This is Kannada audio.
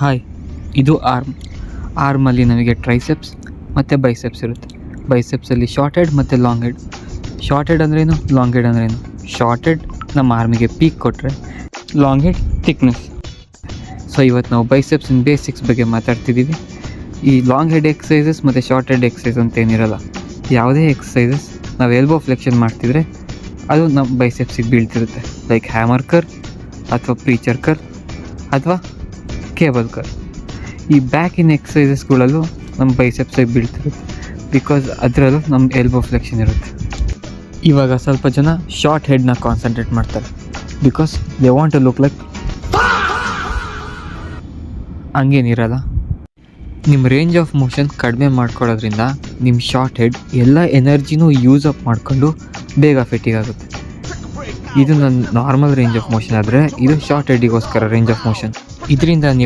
ಹಾಯ್, ಇದು ಆರ್ಮಲ್ಲಿ ನಮಗೆ ಟ್ರೈಸೆಪ್ಸ್ ಮತ್ತು ಬೈಸೆಪ್ಸ್ ಇರುತ್ತೆ. ಬೈಸೆಪ್ಸಲ್ಲಿ ಶಾರ್ಟ್ ಹೆಡ್ ಮತ್ತು ಲಾಂಗ್ ಹೆಡ್. ಶಾರ್ಟ್ ಹೆಡ್ ಅಂದ್ರೇನು, ಲಾಂಗ್ ಹೆಡ್ ಅಂದ್ರೇನು? ಶಾರ್ಟ್ ಹೆಡ್ ನಮ್ಮ ಆರ್ಮಿಗೆ ಪೀಕ್ ಕೊಟ್ಟರೆ, ಲಾಂಗ್ ಹೆಡ್ ಥಿಕ್ನೆಸ್. ಸೊ ಇವತ್ತು ನಾವು ಬೈಸೆಪ್ಸಿನ ಬೇಸಿಕ್ಸ್ ಬಗ್ಗೆ ಮಾತಾಡ್ತಿದ್ದೀವಿ. ಈ ಲಾಂಗ್ ಹೆಡ್ ಎಕ್ಸಸೈಸಸ್ ಮತ್ತು ಶಾರ್ಟ್ ಹೆಡ್ ಎಕ್ಸಸೈಸ್ ಅಂತ ಏನಿರಲ್ಲ. ಯಾವುದೇ ಎಕ್ಸಸೈಸಸ್ ನಾವು ಎಲ್ಬೋ ಫ್ಲೆಕ್ಷನ್ ಮಾಡ್ತಿದ್ರೆ ಅದು ನಮ್ಮ ಬೈಸೆಪ್ಸಿಗೆ ಬೀಳ್ತಿರುತ್ತೆ. ಲೈಕ್ ಹ್ಯಾಮರ್ ಕರ್ ಅಥವಾ ಪ್ರೀಚರ್ ಕರ್ ಅಥವಾ ಕೇಬಲ್ ಕರ್. ಈ ಬ್ಯಾಕಿನ ಎಕ್ಸಸೈಸಸ್ಗಳಲ್ಲೂ ನಮ್ಮ ಬೈಸೆಪ್ಸಿಗೆ ಬೀಳ್ತಿರುತ್ತೆ, ಬಿಕಾಸ್ ಅದರಲ್ಲೂ ನಮ್ಮ ಎಲ್ಬೋ ಫ್ಲೆಕ್ಷನ್ ಇರುತ್ತೆ. ಇವಾಗ ಸ್ವಲ್ಪ ಜನ ಶಾರ್ಟ್ ಹೆಡ್ನ ಕಾನ್ಸಂಟ್ರೇಟ್ ಮಾಡ್ತಾರೆ, because they want to look like. ಹಂಗೇನಿರಲ್ಲ. ನಿಮ್ಮ ರೇಂಜ್ ಆಫ್ ಮೋಷನ್ ಕಡಿಮೆ ಮಾಡ್ಕೊಳ್ಳೋದ್ರಿಂದ ನಿಮ್ಮ ಶಾರ್ಟ್ ಹೆಡ್ ಎಲ್ಲ ಎನರ್ಜಿನೂ ಯೂಸ್ ಅಪ್ ಮಾಡಿಕೊಂಡು ಬೇಗ ಫಿಟ್ಟಿಂಗ್ ಆಗುತ್ತೆ. ಇದು ನನ್ನ ನಾರ್ಮಲ್ ರೇಂಜ್ ಆಫ್ ಮೋಷನ್ ಆದರೆ, ಇದು ಶಾರ್ಟ್ ಹೆಡ್ಡಿಗೋಸ್ಕರ ರೇಂಜ್ ಆಫ್ ಮೋಷನ್. ಇದರಿಂದ ನೀವು